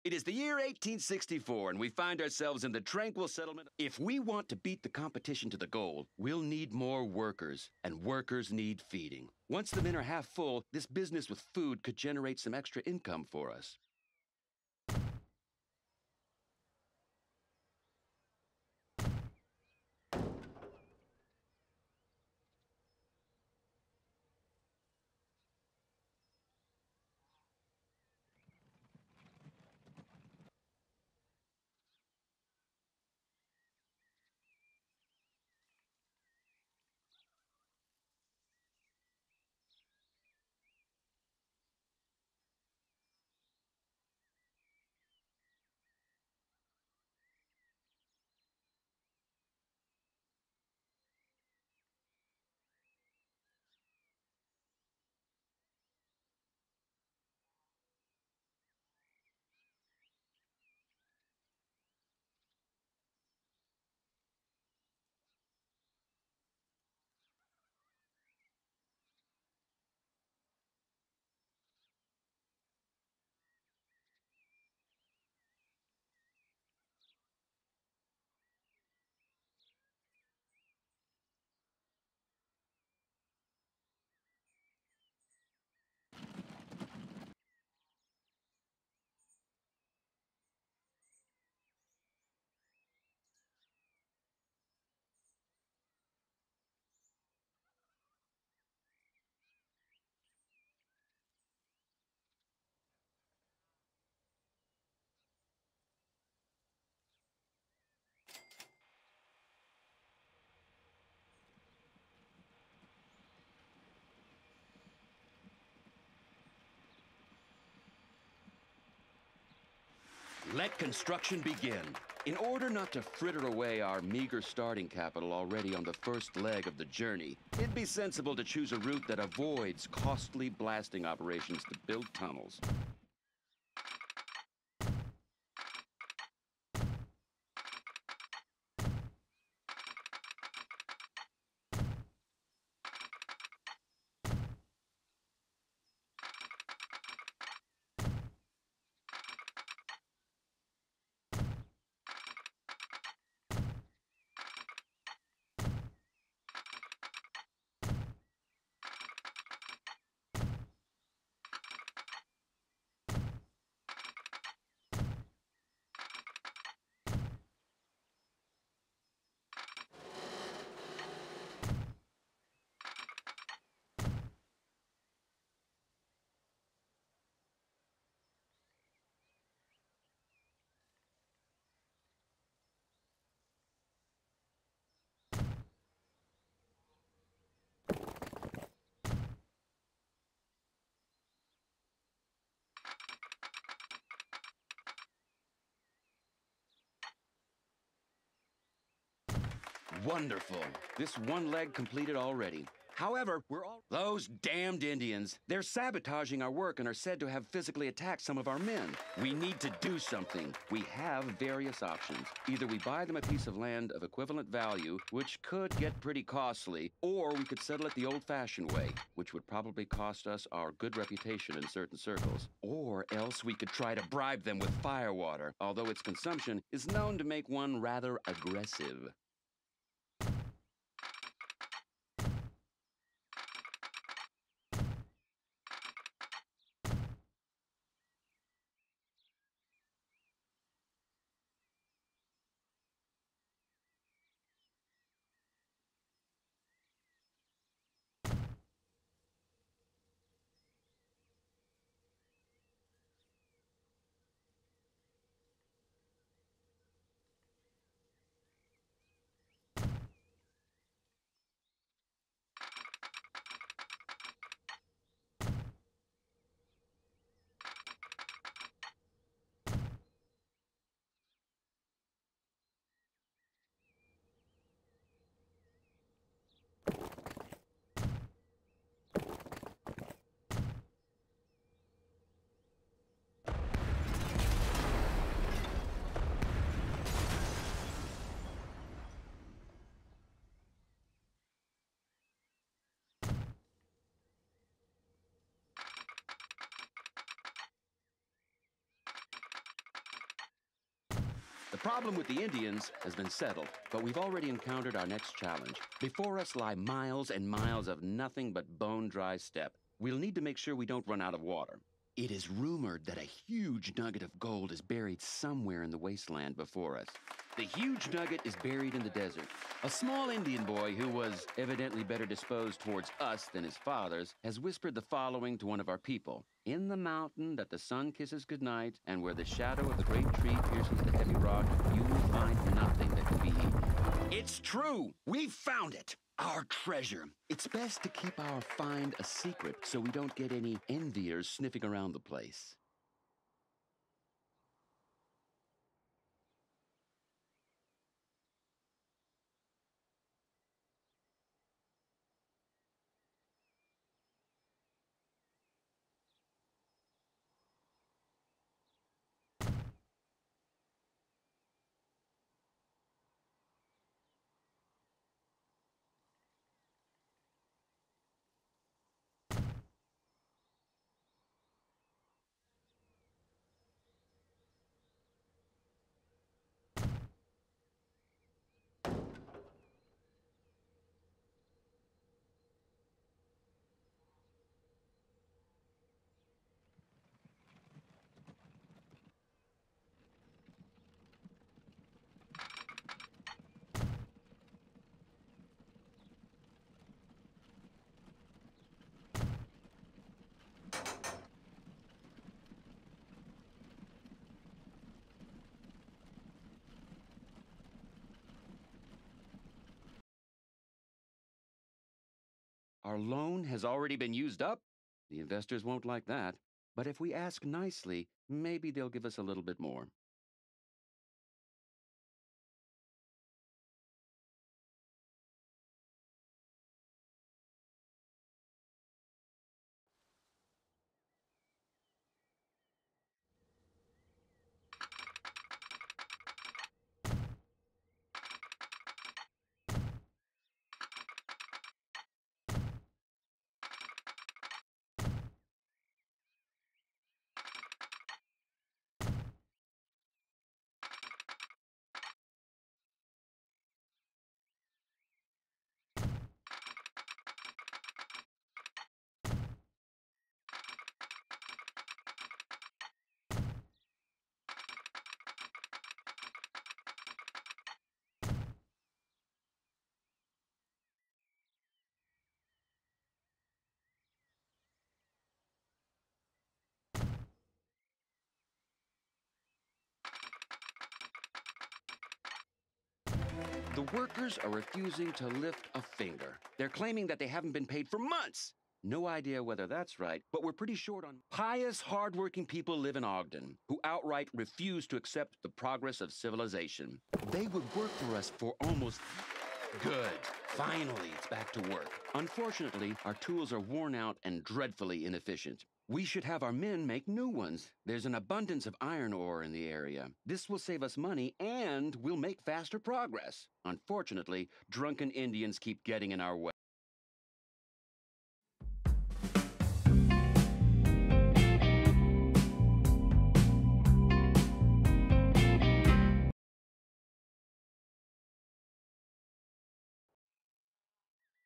It is the year 1864, and we find ourselves in the tranquil settlement. If we want to beat the competition to the goal, we'll need more workers, and workers need feeding. Once the men are half full, this business with food could generate some extra income for us. Let construction begin. In order not to fritter away our meager starting capital already on the first leg of the journey, it'd be sensible to choose a route that avoids costly blasting operations to build tunnels. Wonderful. This one leg completed already. However, Those damned Indians. They're sabotaging our work and are said to have physically attacked some of our men. We need to do something. We have various options. Either we buy them a piece of land of equivalent value, which could get pretty costly, or we could settle it the old-fashioned way, which would probably cost us our good reputation in certain circles. Or else we could try to bribe them with firewater, although its consumption is known to make one rather aggressive. The problem with the Indians has been settled, but we've already encountered our next challenge. Before us lie miles and miles of nothing but bone-dry steppe. We'll need to make sure we don't run out of water. It is rumored that a huge nugget of gold is buried somewhere in the wasteland before us. The huge nugget is buried in the desert. A small Indian boy who was evidently better disposed towards us than his fathers has whispered the following to one of our people. In the mountain that the sun kisses goodnight, and where the shadow of the great tree pierces the heavy rock, you will find nothing that can be eaten. It's true! We've found it! Our treasure. It's best to keep our find a secret so we don't get any enviers sniffing around the place. Our loan has already been used up? The investors won't like that. But if we ask nicely, maybe they'll give us a little bit more. The workers are refusing to lift a finger. They're claiming that they haven't been paid for months. No idea whether that's right, but we're pretty short on pious, hardworking people live in Ogden who outright refuse to accept the progress of civilization. They would work for us for almost... Good. Finally, it's back to work. Unfortunately, our tools are worn out and dreadfully inefficient. We should have our men make new ones. There's an abundance of iron ore in the area. This will save us money and we'll make faster progress. Unfortunately, drunken Indians keep getting in our way.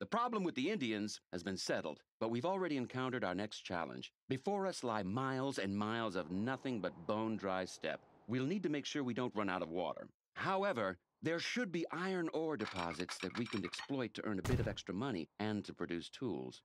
The problem with the Indians has been settled, but we've already encountered our next challenge. Before us lie miles and miles of nothing but bone-dry steppe. We'll need to make sure we don't run out of water. However, there should be iron ore deposits that we can exploit to earn a bit of extra money and to produce tools.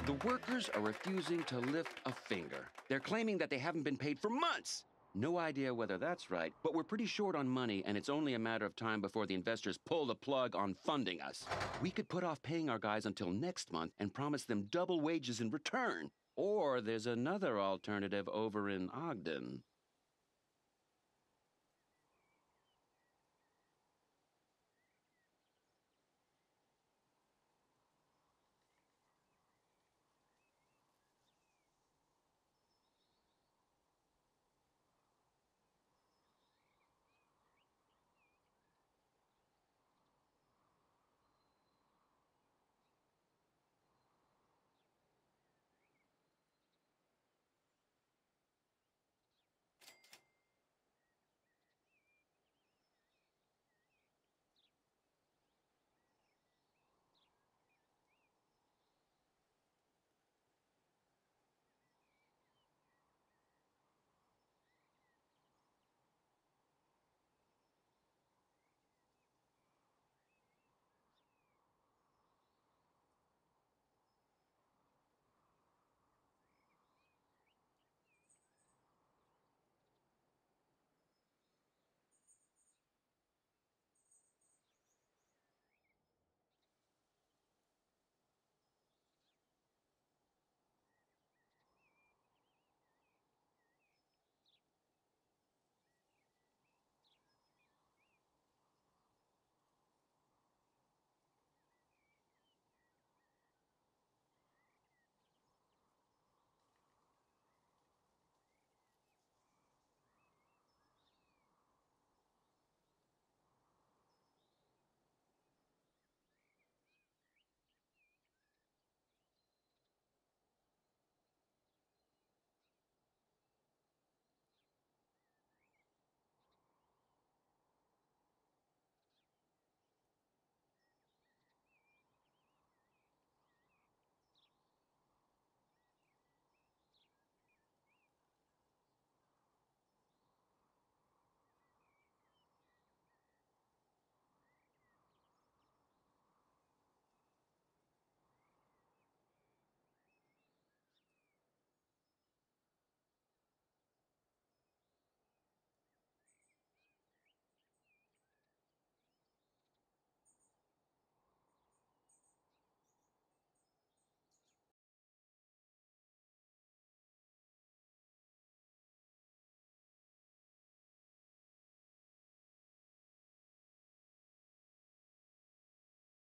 The workers are refusing to lift a finger. They're claiming that they haven't been paid for months. No idea whether that's right, but we're pretty short on money, and it's only a matter of time before the investors pull the plug on funding us. We could put off paying our guys until next month and promise them double wages in return. Or there's another alternative over in Ogden.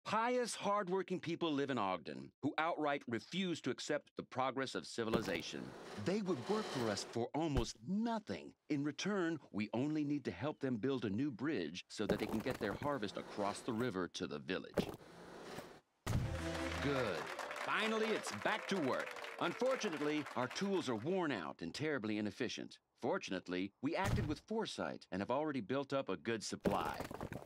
Pious, hardworking people live in Ogden who outright refuse to accept the progress of civilization. They would work for us for almost nothing. In return, we only need to help them build a new bridge so that they can get their harvest across the river to the village. Good. Finally, it's back to work. Unfortunately, our tools are worn out and terribly inefficient. Fortunately, we acted with foresight and have already built up a good supply.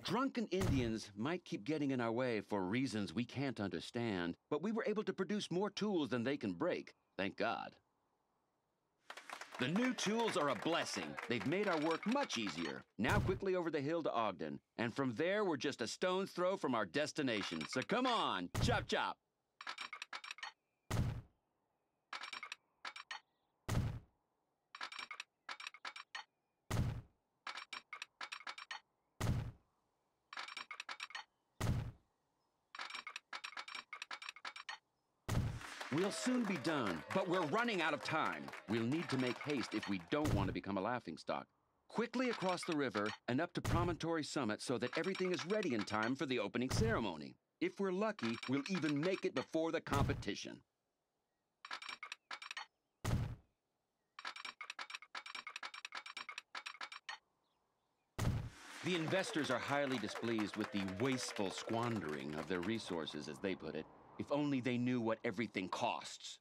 Drunken Indians might keep getting in our way for reasons we can't understand, but we were able to produce more tools than they can break, thank God. The new tools are a blessing. They've made our work much easier. Now quickly over the hill to Ogden, and from there we're just a stone's throw from our destination. So come on, chop chop! We'll soon be done, but we're running out of time. We'll need to make haste if we don't want to become a laughingstock. Quickly across the river and up to Promontory Summit so that everything is ready in time for the opening ceremony. If we're lucky, we'll even make it before the competition. The investors are highly displeased with the wasteful squandering of their resources, as they put it. If only they knew what everything costs.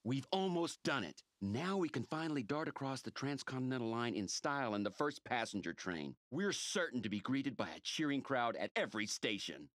We've almost done it. Now we can finally dart across the Transcontinental Line in style in the first passenger train. We're certain to be greeted by a cheering crowd at every station.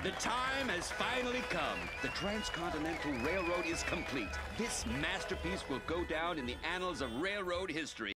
The time has finally come. The Transcontinental Railroad is complete. This masterpiece will go down in the annals of railroad history.